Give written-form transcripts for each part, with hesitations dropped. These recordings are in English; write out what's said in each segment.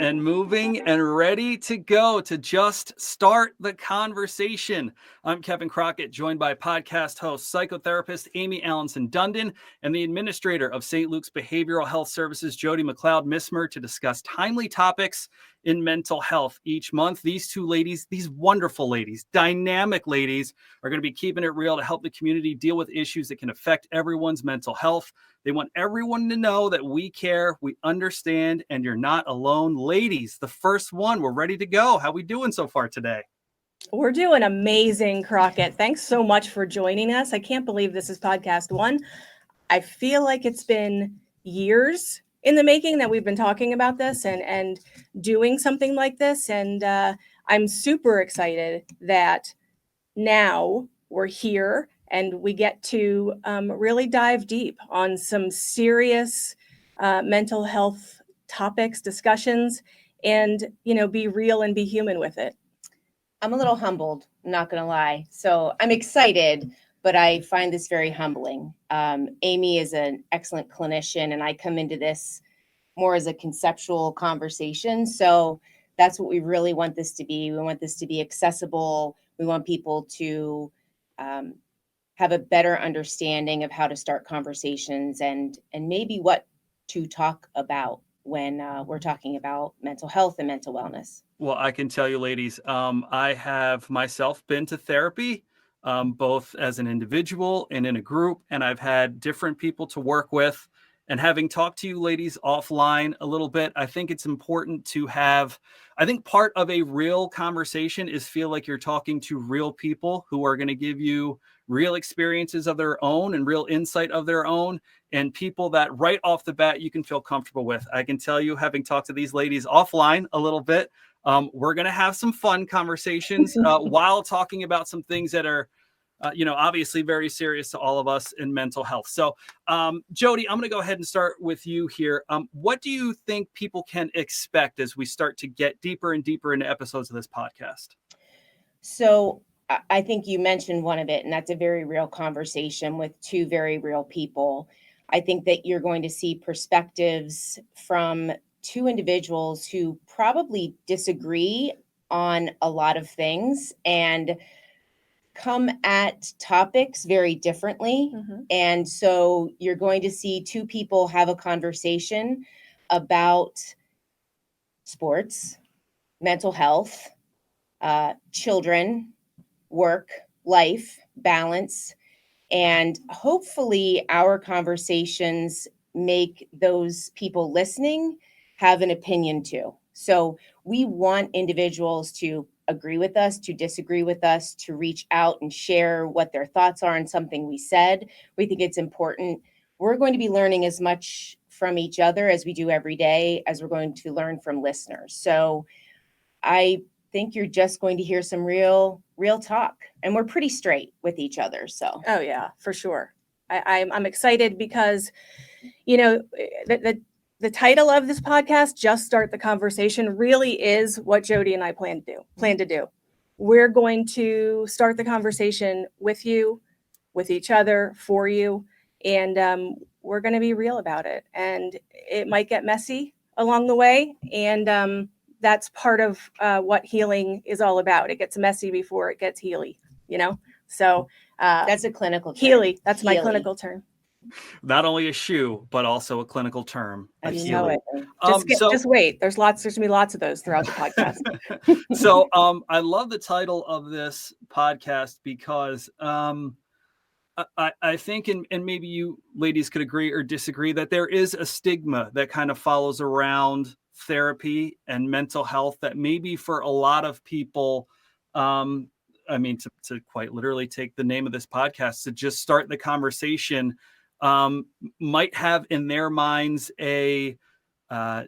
and moving and ready to go to just start the conversation. I'm Kevin Crockett, joined by podcast host, psychotherapist Amie Allanson-Dundon, and the administrator of St. Luke's Behavioral Health Services, Jody Missmer, to discuss timely topics in mental health each month. These two ladies, these wonderful ladies, dynamic ladies, are going to be keeping it real to help the community deal with issues that can affect everyone's mental health. They want everyone to know that we care, we understand, and you're not alone. Ladies, the first one, we're ready to go. How we doing so far today? We're doing amazing, Crockett. Thanks so much for joining us. I can't believe this is podcast 1. I feel like it's been years in the making that we've been talking about this and doing something like this. And I'm super excited that now we're here and we get to really dive deep on some serious mental health topics, discussions, and, be real and be human with it. I'm a little humbled, I'm not going to lie. So I'm excited, but I find this very humbling. Amie is an excellent clinician, and I come into this more as a conceptual conversation. So that's what we really want this to be. We want this to be accessible. We want people to have a better understanding of how to start conversations and maybe what to talk about when we're talking about mental health and mental wellness. Well, I can tell you, ladies, I have myself been to therapy, both as an individual and in a group, and I've had different people to work with. And having talked to you ladies offline a little bit, I think it's important to have, I think part of a real conversation is feel like you're talking to real people who are going to give you real experiences of their own and real insight of their own, and people that right off the bat you can feel comfortable with. I can tell you, having talked to these ladies offline a little bit, we're going to have some fun conversations while talking about some things that are obviously very serious to all of us in mental health. So, Jody, I'm going to go ahead and start with you here. What do you think people can expect as we start to get deeper and deeper into episodes of this podcast? So I think you mentioned one of it, and that's a very real conversation with two very real people. I think that you're going to see perspectives from two individuals who probably disagree on a lot of things and come at topics very differently. Mm-hmm. And so you're going to see two people have a conversation about sports, mental health, children, work, life, balance, and hopefully our conversations make those people listening have an opinion too. So we want individuals to agree with us, to disagree with us, to reach out and share what their thoughts are on something we said. We think it's important. We're going to be learning as much from each other as we do every day, as we're going to learn from listeners. So I think you're just going to hear some real talk, and we're pretty straight with each other. So, oh yeah, for sure. I'm excited because, the title of this podcast, Just Start the Conversation, really is what Jody and I plan to do. We're going to start the conversation with you, with each other, for you, and we're going to be real about it. And it might get messy along the way, and that's part of what healing is all about. It gets messy before it gets healy, So that's a clinical term. Healy. That's my clinical term. Not only a shoe, but also a clinical term. You know it. Just wait. There's going to be lots of those throughout the podcast. So I love the title of this podcast because I think, and maybe you ladies could agree or disagree, that there is a stigma that kind of follows around therapy and mental health that maybe for a lot of people, to quite literally take the name of this podcast, to just start the conversation, might have in their minds a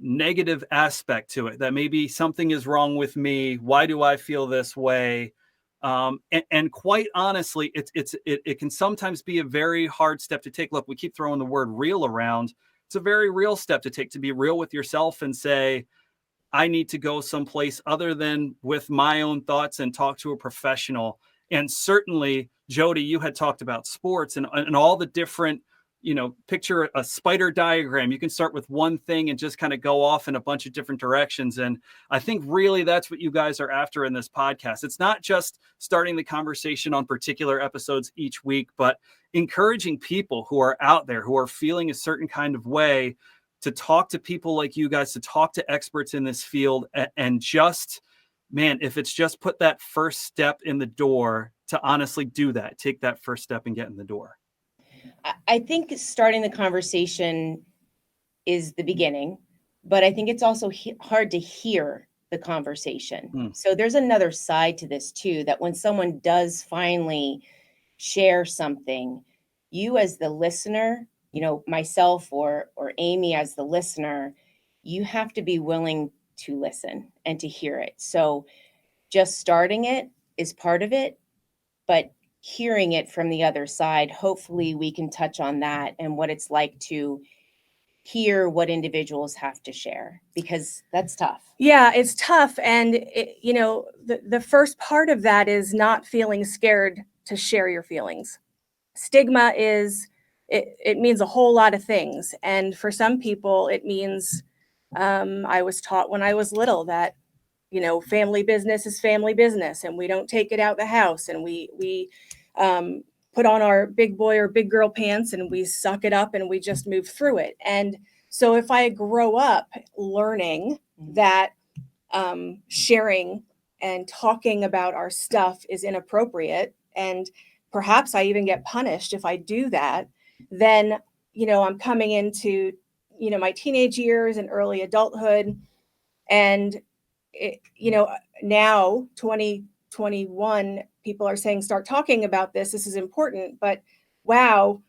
negative aspect to it, that maybe something is wrong with me. Why do I feel this way? And quite honestly, it can sometimes be a very hard step to take. Look, we keep throwing the word real around. It's a very real step to take, to be real with yourself and say, I need to go someplace other than with my own thoughts and talk to a professional. And certainly, Jody, you had talked about sports and all the different, picture a spider diagram. You can start with one thing and just kind of go off in a bunch of different directions. And I think really that's what you guys are after in this podcast. It's not just starting the conversation on particular episodes each week, but encouraging people who are out there, who are feeling a certain kind of way, to talk to people like you guys, to talk to experts in this field, and just, man, if it's just put that first step in the door, to honestly do that, take that first step and get in the door. I think starting the conversation is the beginning, but I think it's also hard to hear the conversation. So there's another side to this too, that when someone does finally share something, you as the listener, myself or Amie as the listener, you have to be willing to listen and to hear it. So just starting it is part of it, but hearing it from the other side, hopefully we can touch on that and what it's like to hear what individuals have to share, because that's tough. Yeah, it's tough. And, the first part of that is not feeling scared to share your feelings. Stigma it means a whole lot of things. And for some people, it means, I was taught when I was little that, family business is family business, and we don't take it out the house, and we put on our big boy or big girl pants and we suck it up and we just move through it. And so if I grow up learning that sharing and talking about our stuff is inappropriate, and perhaps I even get punished if I do that, then, I'm coming into, my teenage years and early adulthood, and now 2021, people are saying, start talking about this. This is important, but wow,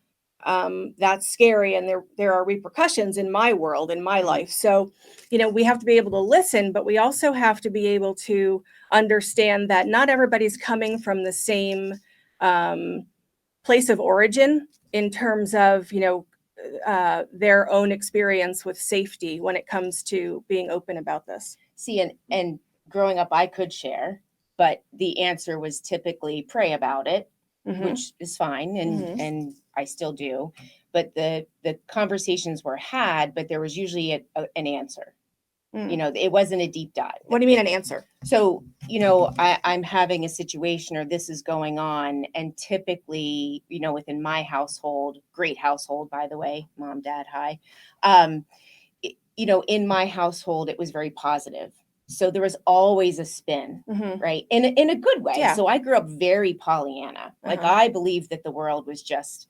that's scary. And there are repercussions in my world, in my life. So, we have to be able to listen, but we also have to be able to understand that not everybody's coming from the same place of origin in terms of, their own experience with safety when it comes to being open about this. See, and growing up, I could share, but the answer was typically pray about it, which is fine. And I still do. But the conversations were had, but there was usually an answer. It wasn't a deep dive. What do you mean an answer? So, I'm having a situation, or this is going on. And typically, within my household, great household, by the way, mom, dad, hi. In my household, it was very positive. So there was always a spin, right? In a good way. Yeah. So I grew up very Pollyanna. Like I believed that the world was just,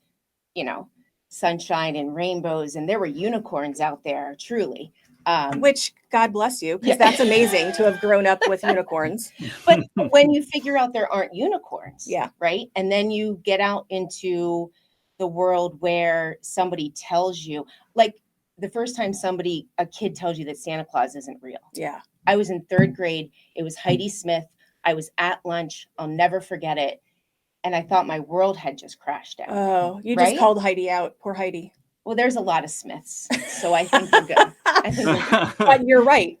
sunshine and rainbows, and there were unicorns out there, truly. Which, God bless you, because that's amazing to have grown up with unicorns. But when you figure out there aren't unicorns, yeah, right? And then you get out into the world where somebody tells you, like the first time a kid tells you that Santa Claus isn't real. Yeah. I was in 3rd grade. It was Heidi Smith. I was at lunch. I'll never forget it. And I thought my world had just crashed out. Oh, you just called Heidi out. Poor Heidi. Well, there's a lot of Smiths, so I think we're good. But you're right.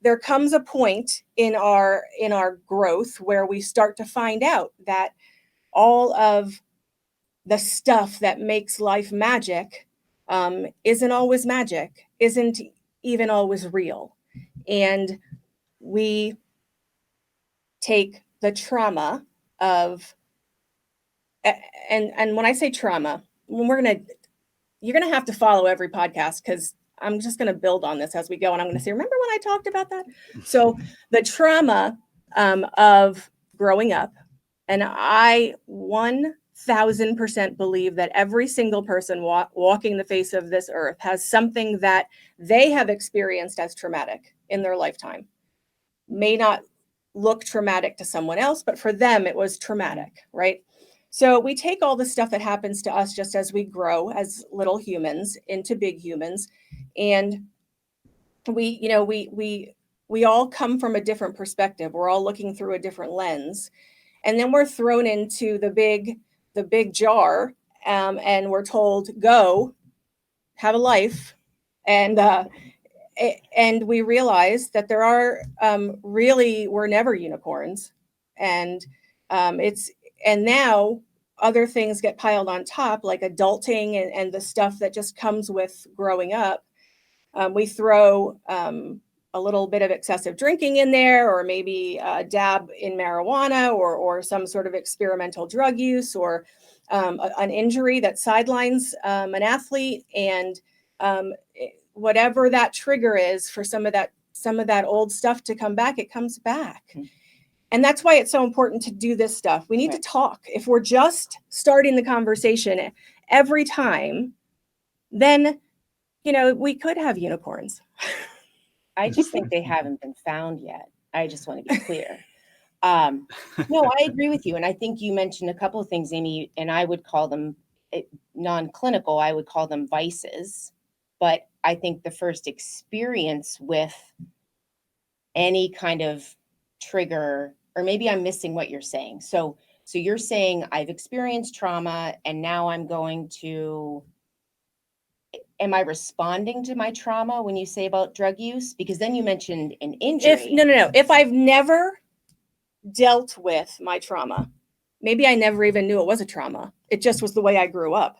There comes a point in our growth where we start to find out that all of the stuff that makes life magic isn't always magic, isn't even always real. And we take the trauma of, and when I say trauma, you're going to have to follow every podcast, because I'm just going to build on this as we go. And I'm going to say, remember when I talked about that? So the trauma of growing up, and I 1000% believe that every single person walking the face of this earth has something that they have experienced as traumatic in their lifetime. May not look traumatic to someone else, but for them, it was traumatic, right? So we take all the stuff that happens to us just as we grow as little humans into big humans. And we all come from a different perspective. We're all looking through a different lens. And then we're thrown into the big jar, and we're told, go, have a life. And we realize that there are we're never unicorns. And now other things get piled on top, like adulting and the stuff that just comes with growing up. We throw a little bit of excessive drinking in there, or maybe a dab in marijuana, or some sort of experimental drug use, or an injury that sidelines an athlete, and whatever that trigger is for some of that old stuff to come back, it comes back. Mm-hmm. And that's why it's so important to do this stuff. We need to talk. If we're just starting the conversation every time, then, we could have unicorns. I just think they haven't been found yet. I just want to be clear. No, I agree with you. And I think you mentioned a couple of things, Amie, and I would call them non-clinical. I would call them vices. But I think the first experience with any kind of trigger, or maybe I'm missing what you're saying. So you're saying I've experienced trauma, and now I'm going to, am I responding to my trauma when you say about drug use? Because then you mentioned an injury. No. If I've never dealt with my trauma, maybe I never even knew it was a trauma. It just was the way I grew up.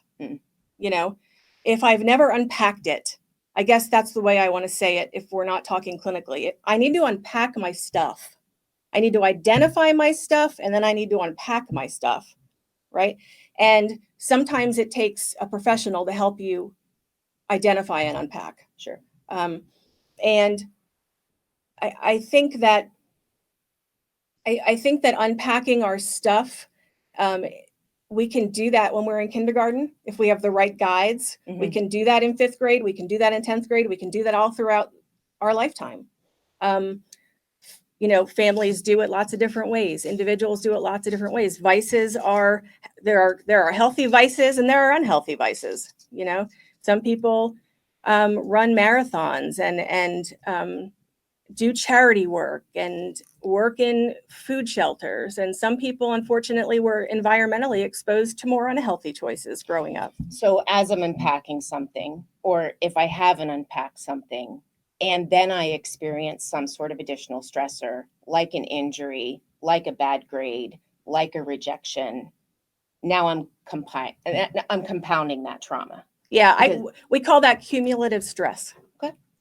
If I've never unpacked it, I guess that's the way I want to say it. If we're not talking clinically, I need to unpack my stuff. I need to identify my stuff, and then I need to unpack my stuff, right? And sometimes it takes a professional to help you identify and unpack. Sure. And I think that unpacking our stuff, we can do that when we're in kindergarten. If we have the right guides, mm-hmm. We can do that in 5th grade. We can do that in 10th grade. We can do that all throughout our lifetime. Families do it lots of different ways. Individuals do it lots of different ways. Vices there are healthy vices and there are unhealthy vices. Some people run marathons and do charity work and work in food shelters. And some people, unfortunately, were environmentally exposed to more unhealthy choices growing up. So as I'm unpacking something, or if I haven't unpacked something, and then I experience some sort of additional stressor, like an injury, like a bad grade, like a rejection, now I'm compounding that trauma. Yeah, we call that cumulative stress.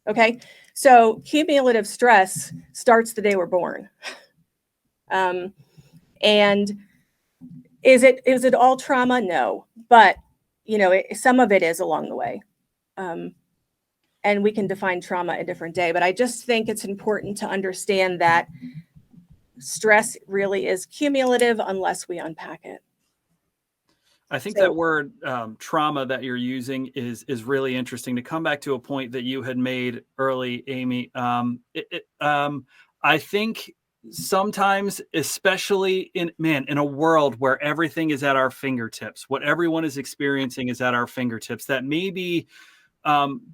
Okay. So cumulative stress starts the day we're born. And is it all trauma? No, but some of it is along the way. And we can define trauma a different day, but I just think it's important to understand that stress really is cumulative unless we unpack it. I think that word trauma that you're using is really interesting. To come back to a point that you had made early, Amie, I think sometimes, especially in a world where everything is at our fingertips, what everyone is experiencing is at our fingertips, that maybe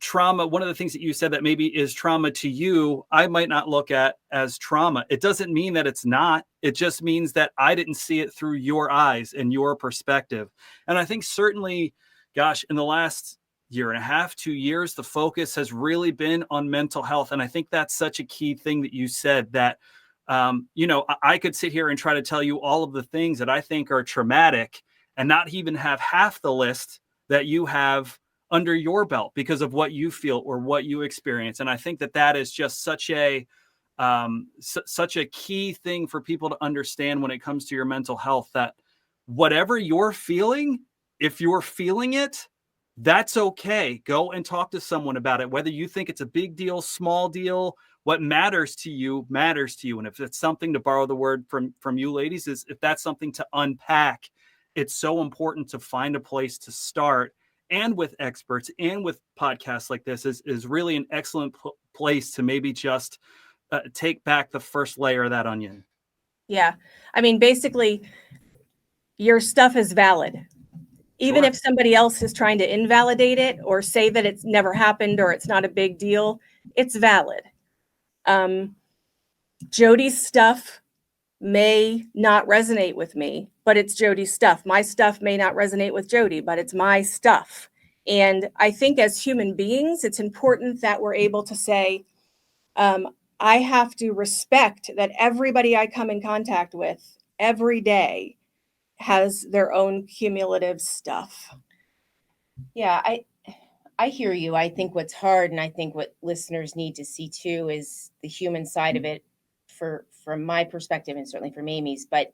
trauma, one of the things that you said that maybe is trauma to you, I might not look at as trauma. It doesn't mean that it's not. It just means that I didn't see it through your eyes and your perspective. And I think certainly, gosh, in the last year and a half, 2 years, the focus has really been on mental health. And I think that's such a key thing that you said, that, I could sit here and try to tell you all of the things that I think are traumatic and not even have half the list that you have under your belt because of what you feel or what you experience. And I think that is just such a key thing for people to understand when it comes to your mental health, that whatever you're feeling, if you're feeling it, that's okay. Go and talk to someone about it. Whether you think it's a big deal, small deal, what matters to you matters to you. And if it's something, to borrow the word from you ladies, is if that's something to unpack, it's so important to find a place to start. And with experts and with podcasts like this is really an excellent place to maybe just take back the first layer of that onion. Yeah. I mean, basically, your stuff is valid. Even if somebody else is trying to invalidate it or say that it's never happened or it's not a big deal, it's valid. Jody's stuff may not resonate with me, but it's Jody's stuff. My stuff may not resonate with Jody, but it's my stuff. And I think as human beings, it's important that we're able to say, I have to respect that everybody I come in contact with every day has their own cumulative stuff. Yeah, I hear you. I think what's hard, and I think what listeners need to see too, is the human side of it from my perspective, and certainly from Amy's. But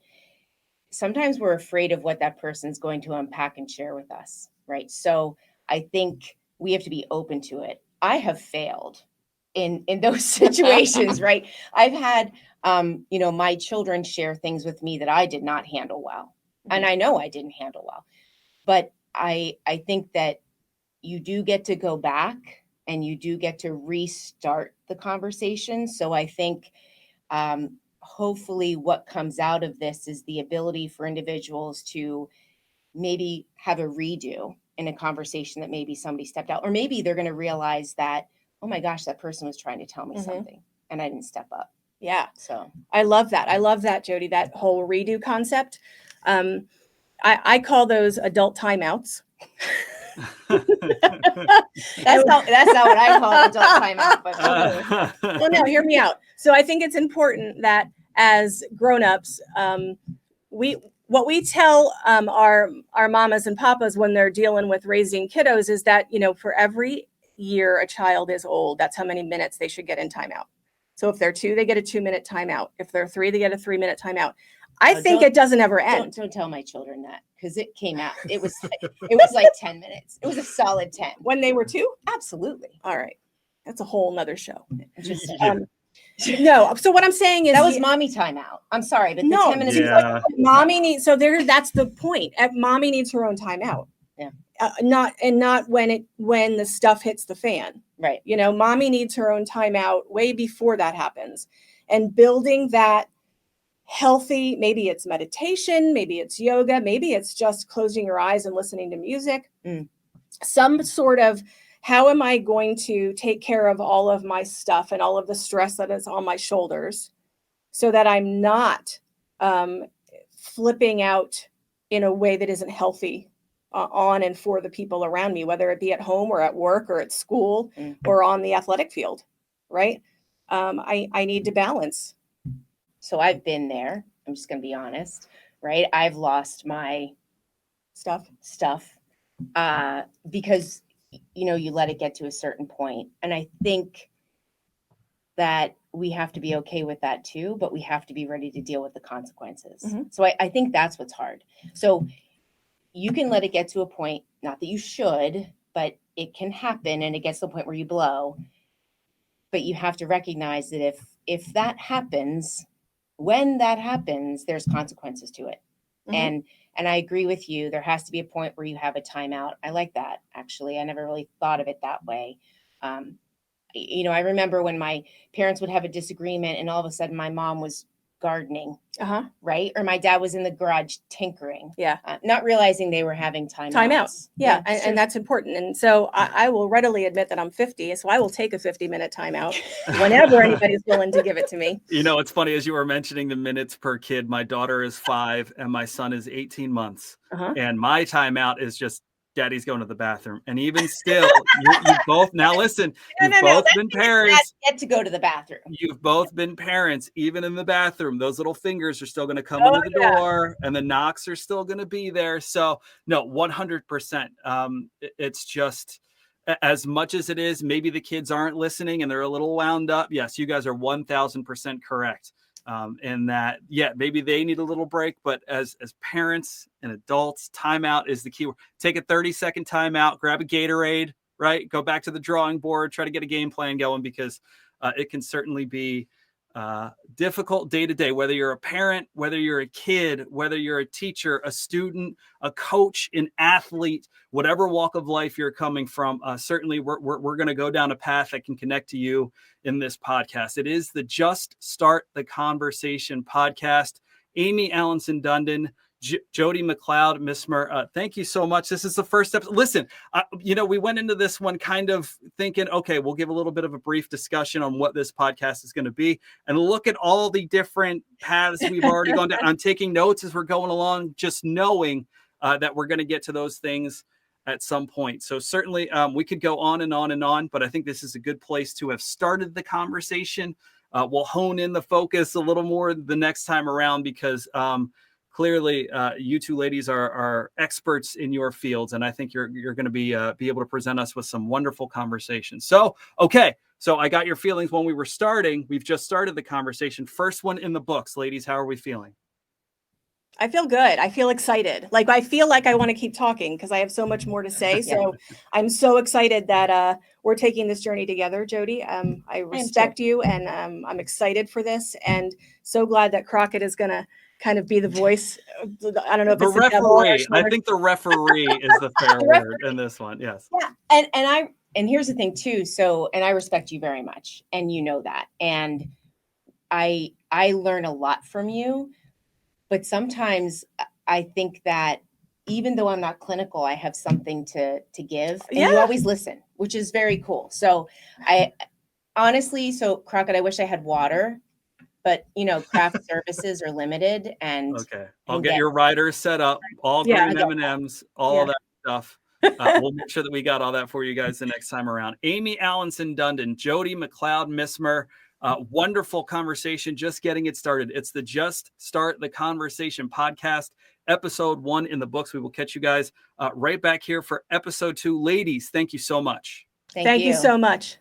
sometimes we're afraid of what that person's going to unpack and share with us, right? So I think we have to be open to it. I have failed in those situations, right? I've had my children share things with me that I did not handle well. And I know I didn't handle well. But I think that you do get to go back and you do get to restart the conversation. So I think hopefully what comes out of this is the ability for individuals to maybe have a redo in a conversation that maybe somebody stepped out, or maybe they're going to realize that, oh my gosh, that person was trying to tell me something and I didn't step up. Yeah. So I love that, Jody, that whole redo concept. I call those adult timeouts. that's not what I call an adult timeout, but well, no, hear me out. So I think it's important that as grown-ups, what we tell our mamas and papas when they're dealing with raising kiddos is that, for every year a child is old, that's how many minutes they should get in timeout. So if they're 2, they get a 2-minute timeout. If they're 3, they get a 3-minute timeout. I think it doesn't ever end. Don't tell my children that, because it came out. It was like 10 minutes. It was a solid 10. When they were 2? Absolutely. All right. That's a whole nother show. Just no. So what I'm saying is that was mommy timeout. I'm sorry, but no, 10 minutes. Yeah. Mommy needs. So that's the point. Mommy needs her own timeout. Yeah. Not when the stuff hits the fan. Right. Mommy needs her own timeout way before that happens, and building that healthy. Maybe it's meditation. Maybe it's yoga. Maybe it's just closing your eyes and listening to music. Some sort of. How am I going to take care of all of my stuff and all of the stress that is on my shoulders so that I'm not flipping out in a way that isn't healthy on and for the people around me, whether it be at home or at work or at school or on the athletic field, right? I need to balance. So I've been there. I'm just going to be honest, right? I've lost my stuff because you let it get to a certain point. And I think that we have to be okay with that too, but we have to be ready to deal with the consequences. So I think that's what's hard. So you can let it get to a point, not that you should, but it can happen and it gets to the point where you blow. But you have to recognize that if that happens, when that happens, there's consequences to it. And I agree with you. There has to be a point where you have a timeout. I like that, actually. I never really thought of it that way. I remember when my parents would have a disagreement and all of a sudden my mom was gardening, right? Or my dad was in the garage tinkering. Yeah. Not realizing they were having timeouts. Yeah. And that's important. And so I will readily admit that I'm 50. So I will take a 50-minute timeout whenever anybody's willing to give it to me. It's funny, as you were mentioning the minutes per kid, my daughter is 5 and my son is 18 months. And my timeout is just, Daddy's going to the bathroom. And even still, you both, now listen, you've both been parents. Get to go to the bathroom. You've both been parents, even in the bathroom. Those little fingers are still going to come into the door and the knocks are still going to be there. So no, 100%. It's just, as much as it is, maybe the kids aren't listening and they're a little wound up. Yes, you guys are 1000% correct. In that, maybe they need a little break, but as parents and adults, timeout is the key word. Take a 30-second timeout, grab a Gatorade, right? Go back to the drawing board, try to get a game plan going, because it can certainly be difficult day to day, whether you're a parent, whether you're a kid, whether you're a teacher, a student, a coach, an athlete, whatever walk of life you're coming from. Certainly we're going to go down a path that can connect to you in this podcast. It is the Just Start the Conversation podcast. Amie Allanson-Dundon, Jody Missmer, thank you so much. This is the first step. Listen, we went into this one kind of thinking, okay, we'll give a little bit of a brief discussion on what this podcast is going to be, and look at all the different paths we've already gone down. I'm taking notes as we're going along, just knowing that we're going to get to those things at some point. So certainly we could go on and on and on, but I think this is a good place to have started the conversation. We'll hone in the focus a little more the next time around, because clearly you two ladies are experts in your fields, and I think you're going to be able to present us with some wonderful conversations. So, okay. So I got your feelings when we were starting. We've just started the conversation. First one in the books, ladies. How are we feeling? I feel good. I feel excited. Like, I feel like I want to keep talking because I have so much more to say. Yeah. So I'm so excited that we're taking this journey together, Jody. I respect you, and I'm excited for this, and so glad that Crockett is going to kind of be the voice. I don't know if The it's the devil or referee. I think the referee is the fair word in this one. Yes. Yeah. And here's the thing too. So, and I respect you very much, and you know that. And I learn a lot from you, but sometimes I think that even though I'm not clinical, I have something to give, and you always listen, which is very cool. So I honestly, so Crockett, I wish I had water, but craft services are limited, and Okay, I'll get your riders set up, all Yeah, green M&Ms, all of that stuff. We'll make sure that we got all that for you guys the next time around. Amie Allanson-Dundon, Jody Missmer, wonderful conversation, just getting it started. It's the Just Start the Conversation podcast, episode 1 in the books. We will catch you guys right back here for episode 2. Ladies, thank you so much. Thank you so much.